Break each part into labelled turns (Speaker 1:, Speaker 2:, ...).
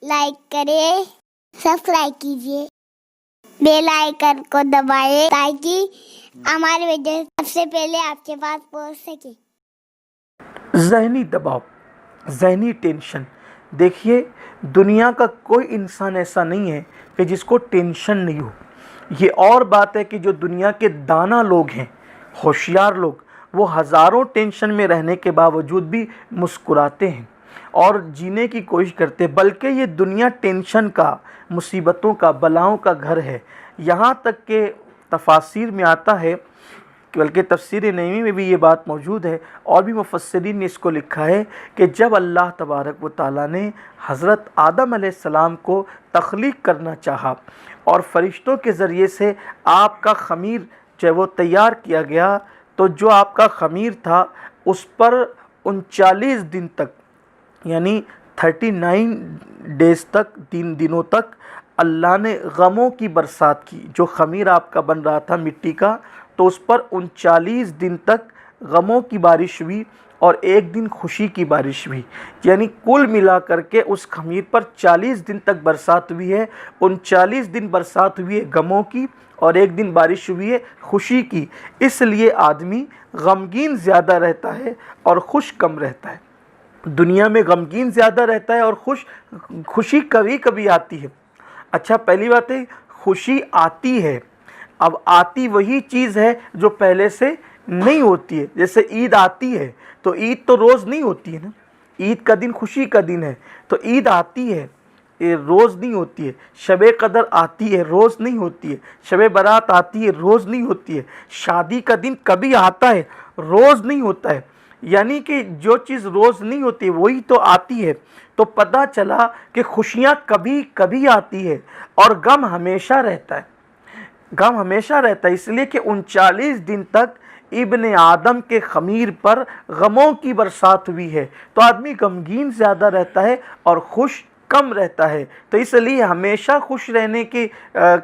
Speaker 1: Like کریں، subscribe کیجیے، bell icon کو دبائیں تاکہ ہماری ویڈیو سب سے پہلے آپ کے پاس پہنچ سکے۔
Speaker 2: ذہنی دباؤ، ذہنی ٹینشن۔ دیکھیے، دنیا کا کوئی انسان ایسا نہیں ہے کہ جس کو ٹینشن نہیں ہو۔ یہ اور بات ہے کہ جو دنیا کے دانا لوگ ہیں، ہوشیار لوگ، وہ ہزاروں ٹینشن میں رہنے کے باوجود بھی مسکراتے ہیں اور جینے کی کوشش کرتے ہیں، بلکہ یہ دنیا ٹینشن کا، مصیبتوں کا، بلاؤں کا گھر ہے۔ یہاں تک کہ تفاسیر میں آتا ہے، بلکہ تفسیر نعیمی میں بھی یہ بات موجود ہے، اور بھی مفسرین نے اس کو لکھا ہے کہ جب اللہ تبارک و تعالیٰ نے حضرت آدم علیہ السلام کو تخلیق کرنا چاہا اور فرشتوں کے ذریعے سے آپ کا خمیر جو وہ تیار کیا گیا، تو جو آپ کا خمیر تھا اس پر 39 دن تک، یعنی 39 ڈیز تک، 3 دنوں تک اللہ نے غموں کی برسات کی۔ جو خمیر آپ کا بن رہا تھا مٹی کا، تو اس پر 39 دن تک غموں کی بارش ہوئی اور 1 دن خوشی کی بارش ہوئی، یعنی کل ملا کر کے اس خمیر پر 40 دن تک برسات ہوئی ہے۔ 39 دن برسات ہوئی ہے غموں کی اور 1 دن بارش ہوئی ہے خوشی کی۔ اس لیے آدمی غمگین زیادہ رہتا ہے اور خوش کم رہتا ہے۔ دنیا میں غمگین زیادہ رہتا ہے اور خوشی کبھی کبھی آتی ہے۔ اچھا، پہلی بات ہے خوشی آتی ہے، اب آتی وہی چیز ہے جو پہلے سے نہیں ہوتی ہے۔ جیسے عید آتی ہے تو عید تو روز نہیں ہوتی ہے نا، عید کا دن خوشی کا دن ہے، تو عید آتی ہے، یہ روز نہیں ہوتی ہے۔ شب قدر آتی ہے، روز نہیں ہوتی ہے۔ شب برات آتی ہے، روز نہیں ہوتی ہے۔ شادی کا دن کبھی آتا ہے، روز نہیں ہوتا ہے۔ یعنی کہ جو چیز روز نہیں ہوتی وہی تو آتی ہے۔ تو پتہ چلا کہ خوشیاں کبھی کبھی آتی ہے اور غم ہمیشہ رہتا ہے۔ غم ہمیشہ رہتا ہے، اس لیے کہ 39 دن تک ابن آدم کے خمیر پر غموں کی برسات ہوئی ہے، تو آدمی غمگین زیادہ رہتا ہے اور خوش کم رہتا ہے۔ تو اس لیے ہمیشہ خوش رہنے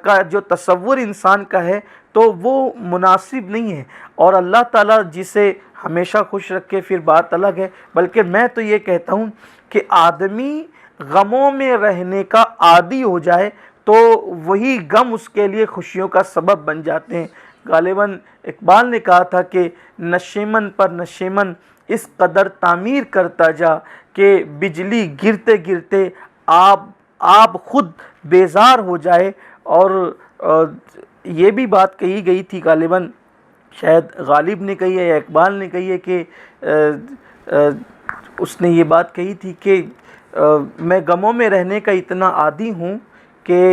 Speaker 2: کا جو تصور انسان کا ہے تو وہ مناسب نہیں ہے، اور اللہ تعالیٰ جسے ہمیشہ خوش رکھے پھر بات الگ ہے۔ بلکہ میں تو یہ کہتا ہوں کہ آدمی غموں میں رہنے کا عادی ہو جائے تو وہی غم اس کے لیے خوشیوں کا سبب بن جاتے ہیں۔ غالباً اقبال نے کہا تھا کہ نشیمن پر نشیمن اس قدر تعمیر کرتا جا کہ بجلی گرتے گرتے آپ خود بیزار ہو جائے۔ اور یہ بھی بات کہی گئی تھی، غالباً شاید غالب نے کہی ہے یا اقبال نے کہی ہے کہ اس نے یہ بات کہی تھی کہ میں غموں میں رہنے کا اتنا عادی ہوں کہ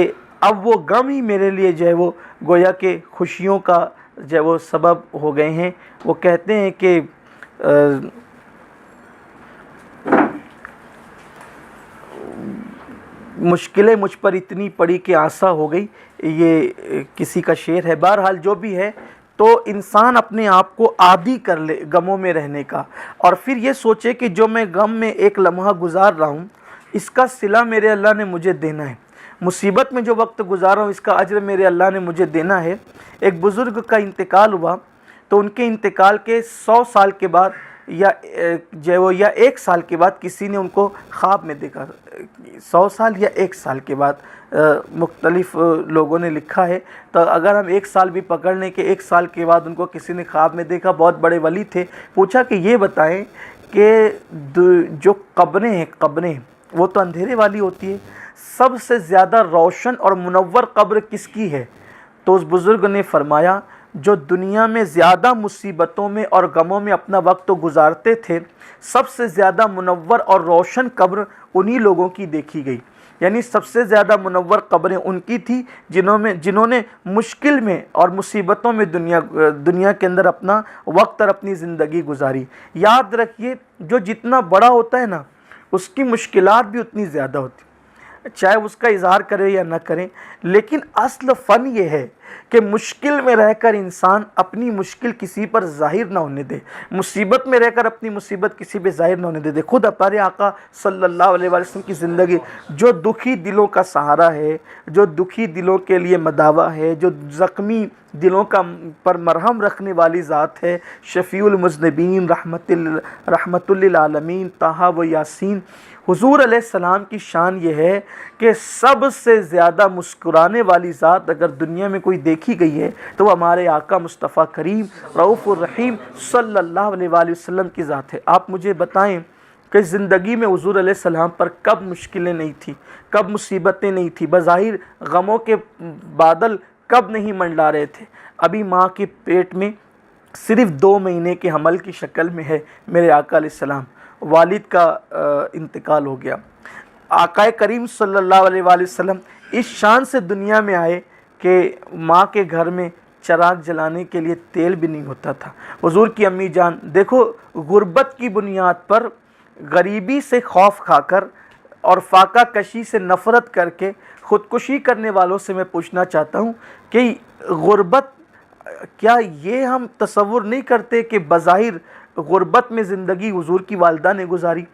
Speaker 2: اب وہ غم ہی میرے لیے جو ہے وہ گویا کہ خوشیوں کا جو ہے وہ سبب ہو گئے ہیں۔ وہ کہتے ہیں کہ مشکلیں مجھ پر اتنی پڑی کہ آسا ہو گئی، یہ کسی کا شعر ہے۔ بہرحال جو بھی ہے، تو انسان اپنے آپ کو عادی کر لے غموں میں رہنے کا، اور پھر یہ سوچے کہ جو میں غم میں ایک لمحہ گزار رہا ہوں اس کا صلہ میرے اللہ نے مجھے دینا ہے۔ مصیبت میں جو وقت گزارا ہوں اس کا اجر میرے اللہ نے مجھے دینا ہے۔ ایک بزرگ کا انتقال ہوا تو ان کے انتقال کے 100 سال کے بعد یا 1 سال کے بعد کسی نے ان کو خواب میں دیکھا۔ 100 سال یا 1 سال کے بعد مختلف لوگوں نے لکھا ہے، تو اگر ہم 1 سال بھی پکڑ لیں کہ 1 سال کے بعد ان کو کسی نے خواب میں دیکھا، بہت بڑے ولی تھے۔ پوچھا کہ یہ بتائیں کہ جو قبریں وہ تو اندھیرے والی ہوتی ہے، سب سے زیادہ روشن اور منور قبر کس کی ہے؟ تو اس بزرگ نے فرمایا جو دنیا میں زیادہ مصیبتوں میں اور غموں میں اپنا وقت تو گزارتے تھے، سب سے زیادہ منور اور روشن قبر انہی لوگوں کی دیکھی گئی۔ یعنی سب سے زیادہ منور قبریں ان کی تھی جنہوں نے مشکل میں اور مصیبتوں میں دنیا کے اندر اپنا وقت اور اپنی زندگی گزاری۔ یاد رکھیے، جو جتنا بڑا ہوتا ہے نا، اس کی مشکلات بھی اتنی زیادہ ہوتی، چاہے اس کا اظہار کرے یا نہ کریں۔ لیکن اصل فن یہ ہے کہ مشکل میں رہ کر انسان اپنی مشکل کسی پر ظاہر نہ ہونے دے، مصیبت میں رہ کر اپنی مصیبت کسی پہ ظاہر نہ ہونے دے۔ خود ہمارے آقا صلی اللہ علیہ وسلم کی زندگی جو دکھی دلوں کا سہارا ہے، جو دکھی دلوں کے لیے مداوا ہے، جو زخمی دلوں کا پر مرہم رکھنے والی ذات ہے، شفیع المذنبین، رحمت للعالمین، طٰہٰ و یاسین، حضور علیہ السلام کی شان یہ ہے کہ سب سے زیادہ مسکرانے والی ذات اگر دنیا میں کوئی دیکھی گئی ہے تو وہ ہمارے آقا مصطفیٰ کریم رؤوف الرحیم صلی اللہ علیہ وآلہ وسلم کی ذات ہے۔ آپ مجھے بتائیں کہ زندگی میں حضور علیہ السلام پر کب مشکلیں نہیں تھیں، کب مصیبتیں نہیں تھیں، بظاہر غموں کے بادل کب نہیں منڈلا رہے تھے۔ ابھی ماں کے پیٹ میں صرف 2 مہینے کے حمل کی شکل میں ہے میرے آقا علیہ السلام، والد کا انتقال ہو گیا۔ آقا کریم صلی اللہ علیہ وآلہ وسلم اس شان سے دنیا میں آئے کہ ماں کے گھر میں چراغ جلانے کے لیے تیل بھی نہیں ہوتا تھا۔ حضور کی امی جان دیکھو، غربت کی بنیاد پر، غریبی سے خوف کھا کر اور فاقہ کشی سے نفرت کر کے خودکشی کرنے والوں سے میں پوچھنا چاہتا ہوں کہ غربت، کیا یہ ہم تصور نہیں کرتے کہ بظاہر غربت میں زندگی حضور کی والدہ نے گزاری،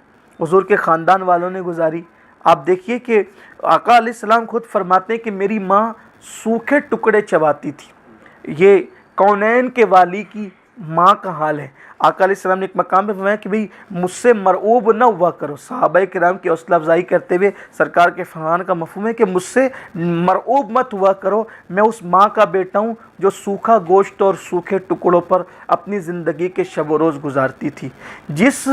Speaker 2: حضور کے خاندان والوں نے گزاری؟ آپ دیکھیے کہ آقا علیہ السلام خود فرماتے ہیں کہ میری ماں سوکھے ٹکڑے چباتی تھی۔ یہ کونین کے والی کی ماں کا حال ہے۔ آقا علیہ السلام نے ایک مقام پہ فرمایا کہ بھئی مجھ سے مرعوب نہ ہوا کرو۔ صحابہ کرام کی حوصلہ افزائی کرتے ہوئے سرکار کے فرمان کا مفہوم ہے کہ مجھ سے مرعوب مت ہوا کرو، میں اس ماں کا بیٹا ہوں جو سوکھا گوشت اور سوکھے ٹکڑوں پر اپنی زندگی کے شب و روز گزارتی تھی۔ جس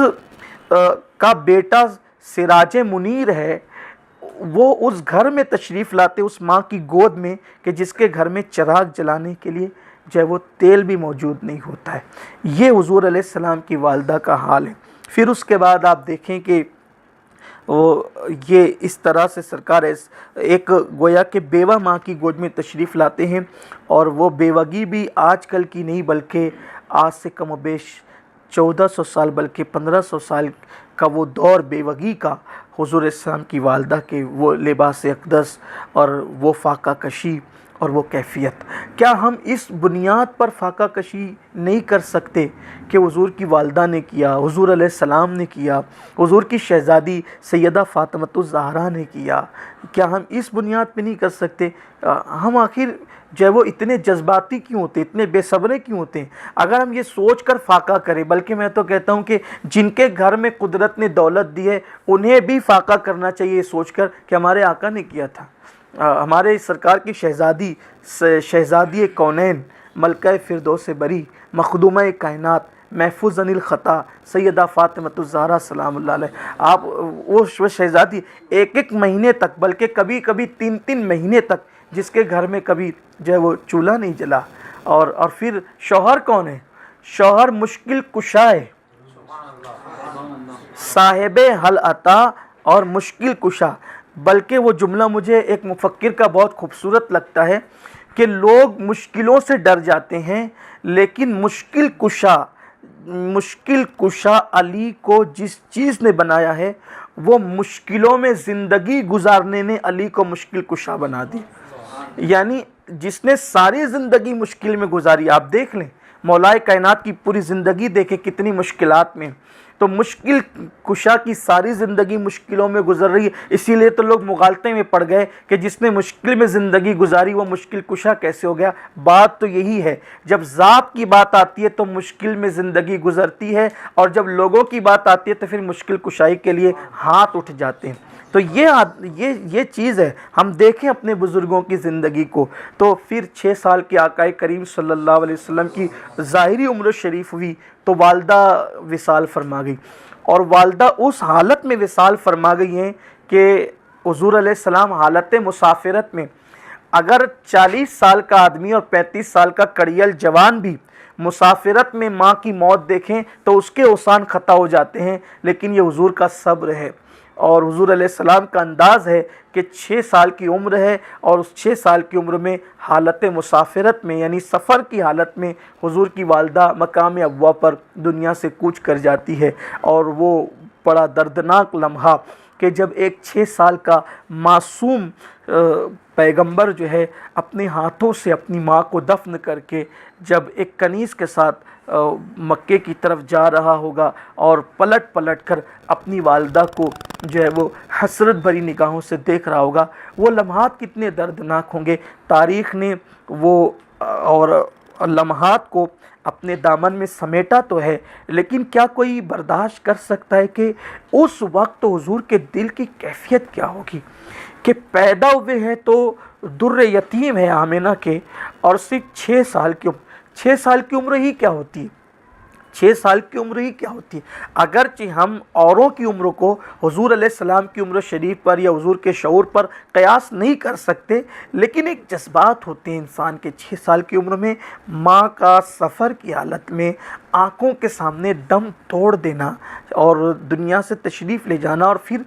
Speaker 2: کا بیٹا سراج منیر ہے، وہ اس گھر میں تشریف لاتے اس ماں کی گود میں کہ جس کے گھر میں چراغ جلانے کے لیے جو ہے وہ تیل بھی موجود نہیں ہوتا ہے۔ یہ حضور علیہ السلام کی والدہ کا حال ہے۔ پھر اس کے بعد آپ دیکھیں کہ یہ اس طرح سے سرکار ایک گویا کہ بیوہ ماں کی گود میں تشریف لاتے ہیں، اور وہ بیوگی بھی آج کل کی نہیں بلکہ آج سے کم و بیش 1400 سال بلکہ 1500 سال کا وہ دور بیوگی کا، حضور السلام کی والدہ کے وہ لباس اقدس اور وہ فاقہ کشی اور وہ کیفیت، کیا ہم اس بنیاد پر فاقہ کشی نہیں کر سکتے کہ حضور کی والدہ نے کیا، حضور علیہ السلام نے کیا، حضور کی شہزادی سیدہ فاطمۃ الزہرا نے کیا؟ کیا ہم اس بنیاد پہ نہیں کر سکتے؟ ہم آخر جو ہے وہ اتنے جذباتی کیوں ہوتے ہیں، اتنے بے صبرے کیوں ہوتے ہیں؟ اگر ہم یہ سوچ کر فاقہ کریں، بلکہ میں تو کہتا ہوں کہ جن کے گھر میں قدرت نے دولت دی ہے انہیں بھی فاقہ کرنا چاہیے، یہ سوچ کر کہ ہمارے آقا نے کیا تھا۔ ہمارے سرکار کی شہزادی کونین، ملکہ فردوس بری، مخدومہ کائنات، محفوظ عن الخطا، سیدہ فاطمۃ الزہرا سلام اللہ علیہ، آپ وہ شہزادی ایک مہینے تک، بلکہ کبھی کبھی 3 مہینے تک، جس کے گھر میں کبھی جو ہے وہ چولہا نہیں جلا۔ اور پھر شوہر کون ہے؟ شوہر مشکل کشا ہے، صاحب حل عطا اور مشکل کشا۔ بلکہ وہ جملہ مجھے ایک مفکر کا بہت خوبصورت لگتا ہے کہ لوگ مشکلوں سے ڈر جاتے ہیں، لیکن مشکل کشا علی کو جس چیز نے بنایا ہے وہ مشکلوں میں زندگی گزارنے نے علی کو مشکل کشا بنا دی۔ یعنی جس نے ساری زندگی مشکل میں گزاری، آپ دیکھ لیں مولا کائنات کی پوری زندگی دیکھیں کتنی مشکلات میں، تو مشکل کشا کی ساری زندگی مشکلوں میں گزر رہی ہے۔ اسی لیے تو لوگ مغالطے میں پڑ گئے کہ جس نے مشکل میں زندگی گزاری وہ مشکل کشا کیسے ہو گیا۔ بات تو یہی ہے، جب ذات کی بات آتی ہے تو مشکل میں زندگی گزرتی ہے، اور جب لوگوں کی بات آتی ہے تو پھر مشکل کشائی کے لیے ہاتھ اٹھ جاتے ہیں۔ تو یہ چیز ہے، ہم دیکھیں اپنے بزرگوں کی زندگی کو، تو پھر 6 سال کے آقا کریم صلی اللہ علیہ وسلم کی ظاہری عمر شریف ہوئی تو والدہ وصال فرما گئی، اور والدہ اس حالت میں وصال فرما گئی ہیں کہ حضور علیہ السلام حالت مسافرت میں، اگر 40 سال کا آدمی اور 35 سال کا کڑیل جوان بھی مسافرت میں ماں کی موت دیکھیں تو اس کے اوسان خطا ہو جاتے ہیں، لیکن یہ حضور کا صبر ہے، اور حضور علیہ السلام کا انداز ہے کہ 6 سال کی عمر ہے، اور اس 6 سال کی عمر میں حالت مسافرت میں یعنی سفر کی حالت میں حضور کی والدہ مقام ابوا پر دنیا سے کوچ کر جاتی ہے۔ اور وہ بڑا دردناک لمحہ کہ جب ایک 6 سال کا معصوم پیغمبر جو ہے اپنے ہاتھوں سے اپنی ماں کو دفن کر کے جب ایک کنیز کے ساتھ مکے کی طرف جا رہا ہوگا، اور پلٹ کر اپنی والدہ کو جو ہے وہ حسرت بھری نگاہوں سے دیکھ رہا ہوگا، وہ لمحات کتنے دردناک ہوں گے۔ تاریخ نے وہ اور لمحات کو اپنے دامن میں سمیٹا تو ہے، لیکن کیا کوئی برداشت کر سکتا ہے کہ اس وقت حضور کے دل کی کیفیت کیا ہوگی کہ پیدا ہوئے ہیں تو در یتیم ہے آمنہ کے، اور صرف 6 سال کی عمر، 6 سال کی عمر ہی کیا ہوتی ہے، 6 سال کی عمر ہی کیا ہوتی ہے۔ اگرچہ ہم اوروں کی عمروں کو حضور علیہ السلام کی عمر شریف پر یا حضور کے شعور پر قیاس نہیں کر سکتے، لیکن ایک جذبات ہوتے ہیں انسان کے۔ 6 سال کی عمر میں ماں کا سفر کی حالت میں آنکھوں کے سامنے دم توڑ دینا اور دنیا سے تشریف لے جانا، اور پھر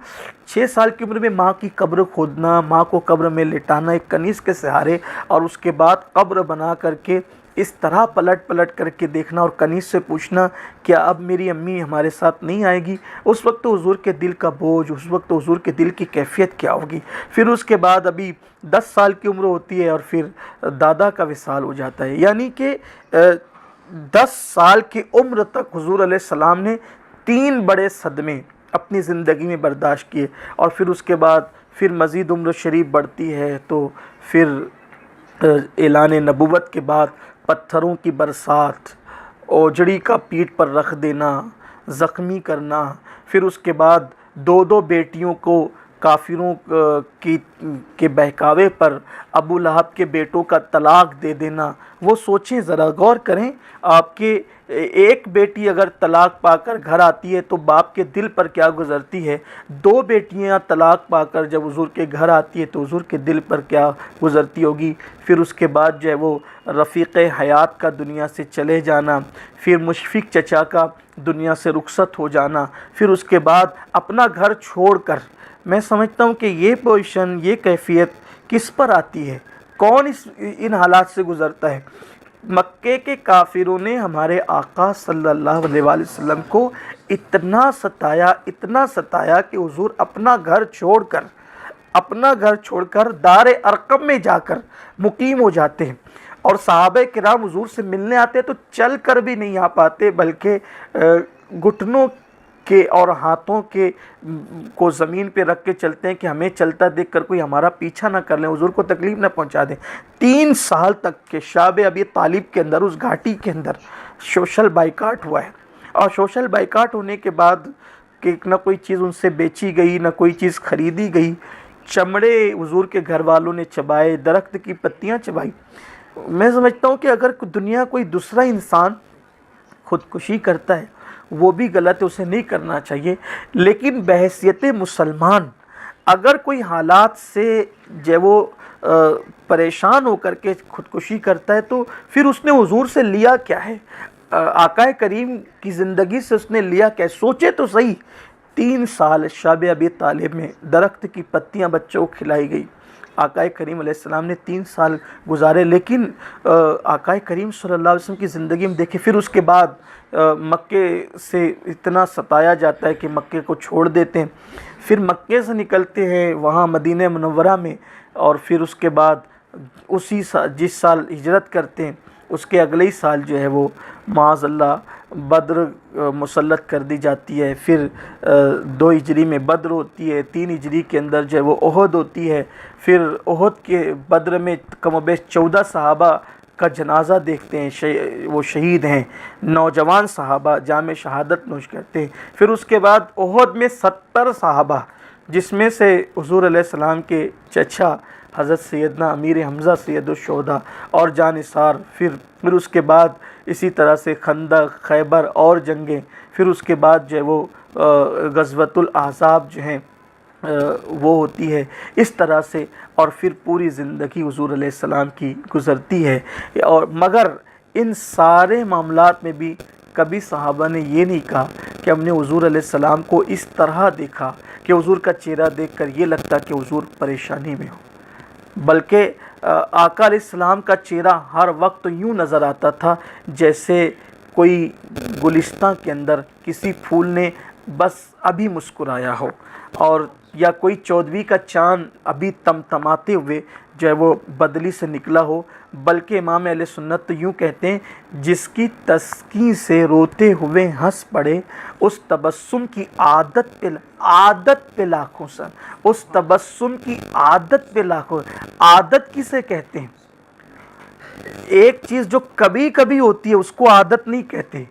Speaker 2: 6 سال کی عمر میں ماں کی قبر کھودنا، ماں کو قبر میں لٹانا ایک کنیز کے سہارے، اور اس کے بعد قبر بنا کر کے اس طرح پلٹ پلٹ کر کے دیکھنا اور کنیز سے پوچھنا کیا اب میری امی ہمارے ساتھ نہیں آئے گی۔ اس وقت تو حضور کے دل کا بوجھ، اس وقت تو حضور کے دل کی کیفیت کیا ہوگی۔ پھر اس کے بعد ابھی 10 سال کی عمر ہوتی ہے اور پھر دادا کا وصال ہو جاتا ہے، یعنی کہ 10 سال کی عمر تک حضور علیہ السلام نے 3 بڑے صدمے اپنی زندگی میں برداشت کیے، اور پھر اس کے بعد پھر مزید عمر شریف بڑھتی ہے تو پھر اعلان نبوت کے بعد پتھروں کی برسات، اوجڑی کا پیٹھ پر رکھ دینا، زخمی کرنا، پھر اس کے بعد 2 بیٹیوں کو کافروں کے بہکاوے پر ابو لہب کے بیٹوں کا طلاق دے دینا۔ وہ سوچیں ذرا، غور کریں، آپ کے ایک بیٹی اگر طلاق پا کر گھر آتی ہے تو باپ کے دل پر کیا گزرتی ہے، 2 بیٹیاں طلاق پا کر جب حضور کے گھر آتی ہے تو حضور کے دل پر کیا گزرتی ہوگی۔ پھر اس کے بعد جو ہے وہ رفیق حیات کا دنیا سے چلے جانا، پھر مشفق چچا کا دنیا سے رخصت ہو جانا، پھر اس کے بعد اپنا گھر چھوڑ کر، میں سمجھتا ہوں کہ یہ پوزیشن، یہ کیفیت کس پر آتی ہے، کون ان حالات سے گزرتا ہے۔ مکے کے کافروں نے ہمارے آقا صلی اللہ علیہ وآلہ وسلم کو اتنا ستایا کہ حضور اپنا گھر چھوڑ کر دار ارقم میں جا کر مقیم ہو جاتے ہیں، اور صحابہ کرام حضور سے ملنے آتے تو چل کر بھی نہیں آ پاتے، بلکہ گھٹنوں کے اور ہاتھوں کے کو زمین پہ رکھ کے چلتے ہیں کہ ہمیں چلتا دیکھ کر کوئی ہمارا پیچھا نہ کر لیں، حضور کو تکلیف نہ پہنچا دیں۔ 3 سال تک کے شعب ابی طالب کے اندر، اس گھاٹی کے اندر سوشل بائیکاٹ ہوا ہے، اور سوشل بائیکاٹ ہونے کے بعد کہ نہ کوئی چیز ان سے بیچی گئی، نہ کوئی چیز خریدی گئی، چمڑے حضور کے گھر والوں نے چبائے، درخت کی پتیاں چبائی۔ میں سمجھتا ہوں کہ اگر دنیا کوئی دوسرا انسان خودکشی کرتا ہے وہ بھی غلط ہے، اسے نہیں کرنا چاہیے، لیکن بحیثیت مسلمان اگر کوئی حالات سے جو وہ پریشان ہو کر کے خودکشی کرتا ہے تو پھر اس نے حضور سے لیا کیا ہے، آقا کریم کی زندگی سے اس نے لیا کیا ہے؟ سوچے تو صحیح۔ 3 سال شعب ابی طالب میں درخت کی پتیاں بچوں کو کھلائی گئی، آقا کریم علیہ السلام نے 3 سال گزارے، لیکن آقا کریم صلی اللہ علیہ وسلم کی زندگی میں دیکھیں، پھر اس کے بعد مکے سے اتنا ستایا جاتا ہے کہ مکے کو چھوڑ دیتے ہیں، پھر مکے سے نکلتے ہیں وہاں مدینہ منورہ میں، اور پھر اس کے بعد اسی سال جس سال ہجرت کرتے ہیں اس کے اگلے ہی سال جو ہے وہ معاذ اللہ بدر مسلط کر دی جاتی ہے، پھر 2 ہجری میں بدر ہوتی ہے، 3 ہجری کے اندر جو ہے وہ احد ہوتی ہے، پھر احد کے بدر میں کم و بیش 14 صحابہ کا جنازہ دیکھتے ہیں، وہ شہید ہیں، نوجوان صحابہ جام شہادت نوش کرتے ہیں، پھر اس کے بعد احد میں 70 صحابہ جس میں سے حضور علیہ السلام کے چچا حضرت سیدنا امیر حمزہ سید الشہداء اور جانثار، پھر اس کے بعد اسی طرح سے خندق، خیبر اور جنگیں، پھر اس کے بعد جو ہے وہ غزوۃ الاحزاب جو ہیں وہ ہوتی ہے، اس طرح سے، اور پھر پوری زندگی حضور علیہ السلام کی گزرتی ہے۔ اور مگر ان سارے معاملات میں بھی کبھی صحابہ نے یہ نہیں کہا کہ ہم نے حضور علیہ السلام کو اس طرح دیکھا کہ حضور کا چہرہ دیکھ کر یہ لگتا کہ حضور پریشانی میں ہو، بلکہ آقا علیہ السلام کا چہرہ ہر وقت یوں نظر آتا تھا جیسے کوئی گلستان کے اندر کسی پھول نے بس ابھی مسکرایا ہو، اور یا کوئی 14ویں کا چاند ابھی تمتماتے ہوئے جو ہے وہ بدلی سے نکلا ہو، بلکہ امام اہل سنت تو یوں کہتے ہیں جس کی تسکین سے روتے ہوئے ہنس پڑے، اس تبسم کی عادت پہ لاکھوں سن، اس تبسم کی عادت پہ لاکھوں۔ عادت کسے کہتے ہیں؟ ایک چیز جو کبھی کبھی ہوتی ہے اس کو عادت نہیں کہتے،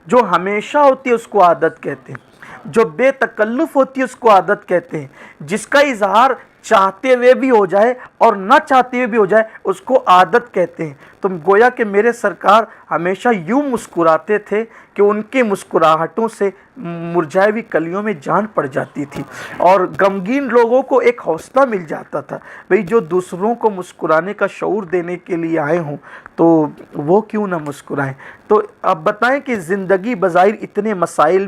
Speaker 2: جو ہمیشہ ہوتی ہے اس کو عادت کہتے ہیں، جو بے تکلف ہوتی ہے اس کو عادت کہتے ہیں، جس کا اظہار چاہتے ہوئے بھی ہو جائے اور نہ چاہتے ہوئے بھی ہو جائے اس کو عادت کہتے ہیں۔ تو گویا کہ میرے سرکار ہمیشہ یوں مسکراتے تھے کہ ان کے مسکراہٹوں سے مرجھائی ہوئی کلیوں میں جان پڑ جاتی تھی، اور غمگین لوگوں کو ایک حوصلہ مل جاتا تھا، بھئی جو دوسروں کو مسکرانے کا شعور دینے کے لیے آئے ہوں تو وہ کیوں نہ مسکرائیں۔ تو اب بتائیں کہ زندگی بظاہر اتنے مسائل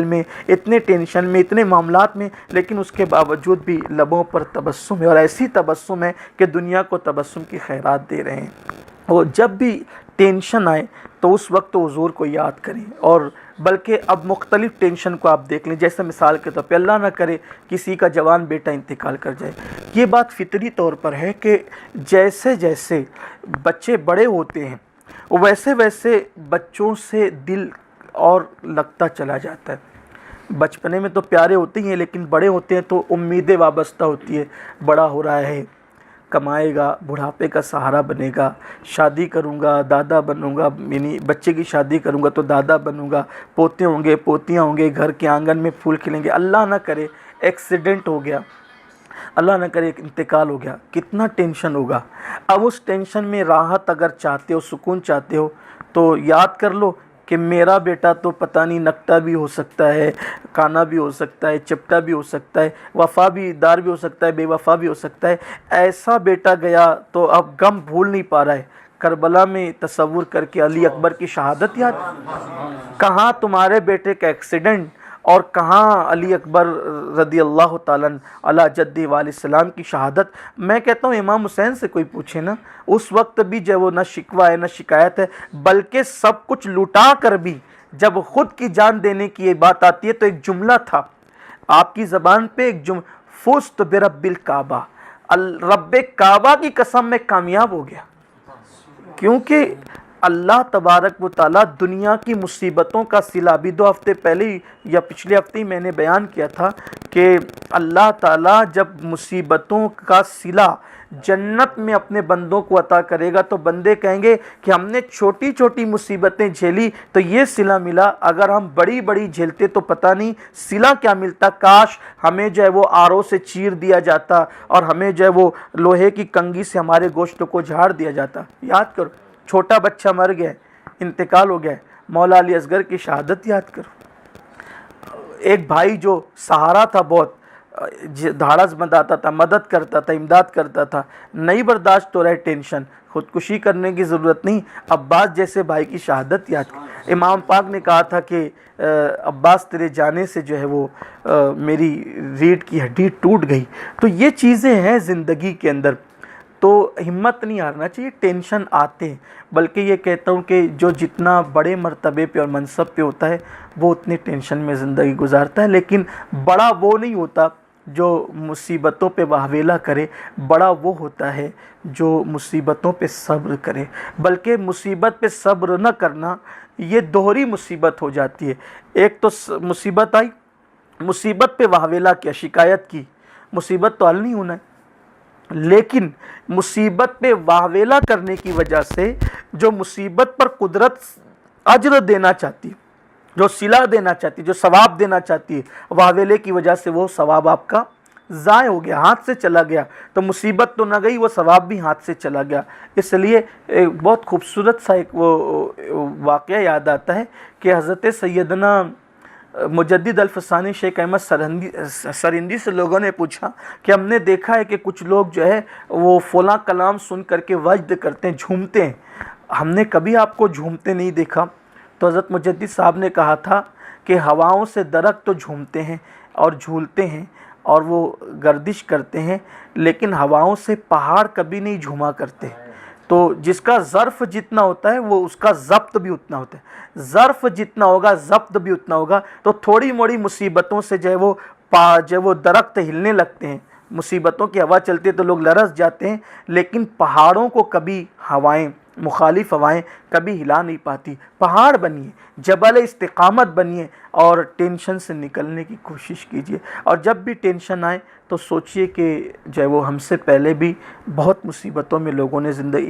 Speaker 2: میں، اتنے ٹینشن میں، اتنے معاملات میں، لیکن اس کے باوجود بھی لبوں پر تبسم ہے، اور ایسی تبسم ہے کہ دنیا کو تبسم کی خیرات دے رہے ہیں۔ اور جب بھی ٹینشن آئے تو اس وقت تو حضور کو یاد کریں، اور بلکہ اب مختلف ٹینشن کو آپ دیکھ لیں، جیسے مثال کے طور پہ اللہ نہ کرے کسی کا جوان بیٹا انتقال کر جائے۔ یہ بات فطری طور پر ہے کہ جیسے جیسے بچے بڑے ہوتے ہیں ویسے ویسے بچوں سے دل اور لگتا چلا جاتا ہے۔ بچپنے میں تو پیارے ہوتے ہی ہیں، لیکن بڑے ہوتے ہیں تو امیدیں وابستہ ہوتی ہے، بڑا ہو رہا ہے، کمائے گا، بڑھاپے کا سہارا بنے گا، شادی کروں گا دادا بنوں گا، یعنی بچے کی شادی کروں گا تو دادا بنوں گا، پوتے ہوں گے، پوتیاں ہوں گے، گھر کے آنگن میں پھول کھلیں گے۔ اللہ نہ کرے ایکسیڈنٹ ہو گیا، اللہ نہ کرے انتقال ہو گیا، کتنا ٹینشن ہوگا۔ اب اس ٹینشن میں راحت اگر چاہتے ہو، سکون چاہتے ہو، تو یاد کر لو کہ میرا بیٹا تو پتہ نہیں نکٹا بھی ہو سکتا ہے، کانا بھی ہو سکتا ہے، چپٹا بھی ہو سکتا ہے، وفا بھی دار بھی ہو سکتا ہے، بے وفا بھی ہو سکتا ہے۔ ایسا بیٹا گیا تو اب غم بھول نہیں پا رہا ہے۔ کربلا میں تصور کر کے علی اکبر کی شہادت یاد، کہاں تمہارے بیٹے کا ایکسیڈنٹ اور کہاں علی اکبر رضی اللہ تعالیٰ علی جدہ علیہ السلام کی شہادت۔ میں کہتا ہوں امام حسین سے کوئی پوچھے نا، اس وقت بھی جو وہ نہ شکوہ ہے نہ شکایت ہے، بلکہ سب کچھ لٹا کر بھی جب خود کی جان دینے کی یہ بات آتی ہے تو ایک جملہ تھا آپ کی زبان پہ، ایک فزت برب الکعبہ، رب کعبہ کی قسم میں کامیاب ہو گیا، کیونکہ اللہ تبارک و تعالیٰ دنیا کی مصیبتوں کا صلہ، بھی 2 ہفتے پہلے یا پچھلے ہفتے ہی میں نے بیان کیا تھا کہ اللہ تعالیٰ جب مصیبتوں کا صلہ جنت میں اپنے بندوں کو عطا کرے گا تو بندے کہیں گے کہ ہم نے چھوٹی چھوٹی مصیبتیں جھیلی تو یہ صلہ ملا، اگر ہم بڑی بڑی جھیلتے تو پتہ نہیں صلہ کیا ملتا، کاش ہمیں جو ہے وہ آرو سے چیر دیا جاتا اور ہمیں جو ہے وہ لوہے کی کنگھی سے ہمارے گوشت کو جھاڑ دیا جاتا۔ یاد کرو، چھوٹا بچہ مر گیا، انتقال ہو گیا، مولا علی اصغر کی شہادت یاد کرو۔ ایک بھائی جو سہارا تھا، بہت دھاڑس بندھاتا تھا، مدد کرتا تھا، امداد کرتا تھا، نہیں برداشت ہو رہا ہے ٹینشن، خودکشی کرنے کی ضرورت نہیں، عباس جیسے بھائی کی شہادت یاد کرو۔ امام پاک نے کہا تھا کہ عباس تیرے جانے سے جو ہے وہ میری ریڑھ کی ہڈی ٹوٹ گئی۔ تو یہ چیزیں ہیں زندگی کے اندر، تو ہمت نہیں ہارنا چاہیے، ٹینشن آتے ہیں، بلکہ یہ کہتا ہوں کہ جو جتنا بڑے مرتبے پہ اور منصب پہ ہوتا ہے وہ اتنے ٹینشن میں زندگی گزارتا ہے، لیکن بڑا وہ نہیں ہوتا جو مصیبتوں پہ واویلا کرے، بڑا وہ ہوتا ہے جو مصیبتوں پہ صبر کرے، بلکہ مصیبت پہ صبر نہ کرنا یہ دوہری مصیبت ہو جاتی ہے۔ ایک تو مصیبت آئی، مصیبت پہ واویلا کیا، شکایت کی، مصیبت تو حل نہیں ہونا ہے، لیکن مصیبت پہ واویلا کرنے کی وجہ سے جو مصیبت پر قدرت اجر دینا چاہتی، جو صلہ دینا چاہتی، جو ثواب دینا چاہتی ہے، واویلے کی وجہ سے وہ ثواب آپ کا ضائع ہو گیا، ہاتھ سے چلا گیا، تو مصیبت تو نہ گئی، وہ ثواب بھی ہاتھ سے چلا گیا۔ اس لیے بہت خوبصورت سا ایک وہ واقعہ یاد آتا ہے کہ حضرت سیدنا مجدد الفسانی شیخ احمد سرہندی سے لوگوں نے پوچھا کہ ہم نے دیکھا ہے کہ کچھ لوگ جو ہے وہ فلاں کلام سن کر کے وجد کرتے ہیں، جھومتے ہیں، ہم نے کبھی آپ کو جھومتے نہیں دیکھا۔ تو حضرت مجدد صاحب نے کہا تھا کہ ہواؤں سے درخت تو جھومتے ہیں اور جھولتے ہیں اور وہ گردش کرتے ہیں، لیکن ہواؤں سے پہاڑ کبھی نہیں جھوما کرتے۔ تو جس کا ظرف جتنا ہوتا ہے وہ اس کا ضبط بھی اتنا ہوتا ہے، ظرف جتنا ہوگا ضبط بھی اتنا ہوگا۔ تو تھوڑی موڑی مصیبتوں سے جو ہے وہ درخت ہلنے لگتے ہیں، مصیبتوں کی ہوا چلتی ہے تو لوگ لرز جاتے ہیں، لیکن پہاڑوں کو کبھی ہوائیں، مخالف ہوائیں کبھی ہلا نہیں پاتی۔ پہاڑ بنیے، جبل استقامت بنیے اور ٹینشن سے نکلنے کی کوشش کیجیے، اور جب بھی ٹینشن آئے تو سوچئے کہ جو ہے وہ ہم سے پہلے بھی بہت مصیبتوں میں لوگوں نے زندگی